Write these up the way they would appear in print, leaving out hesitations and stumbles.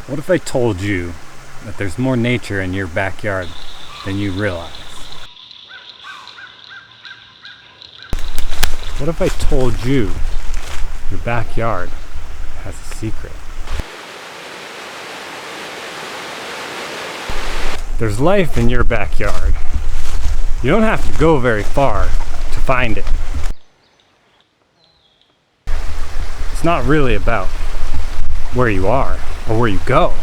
What if I told you that there's more nature in your backyard than you realize? What if I told you your backyard has a secret? There's life in your backyard. You don't have to go very far to find it. It's not really about where you are or where you go.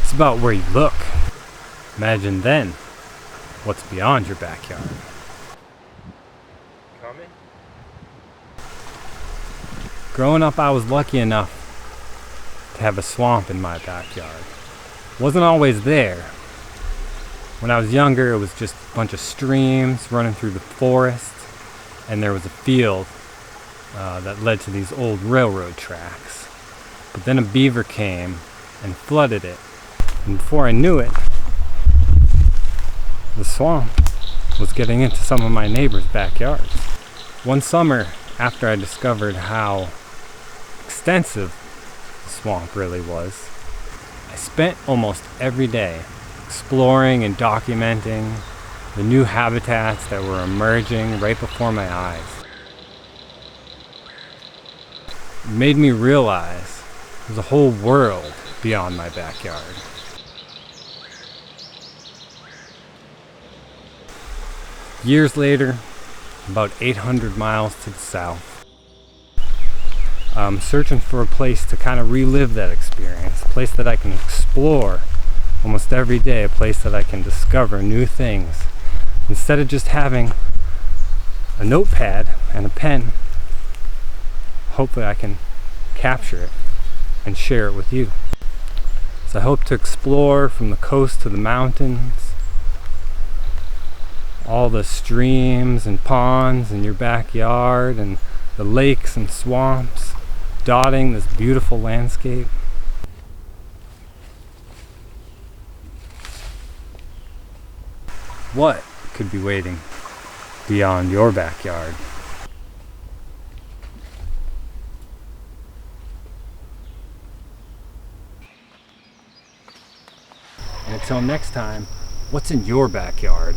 It's about where you look. Imagine then what's beyond your backyard. Coming? Growing up, I was lucky enough to have a swamp in my backyard. It wasn't always there. When I was younger, it was just a bunch of streams running through the forest, and there was a field that led to these old railroad tracks. But then a beaver came and flooded it, and before I knew it, the swamp was getting into some of my neighbors' backyards. One summer, after I discovered how extensive the swamp really was, I spent almost every day exploring and documenting the new habitats that were emerging right before my eyes. It made me realize there's a whole world beyond my backyard. Years later, about 800 miles to the south, I'm searching for a place to kind of relive that experience, a place that I can explore almost every day, a place that I can discover new things. Instead of just having a notepad and a pen, hopefully I can capture it and share it with you. So I hope to explore from the coast to the mountains, all the streams and ponds in your backyard, and the lakes and swamps dotting this beautiful landscape. What could be waiting beyond your backyard? And until next time, what's in your backyard?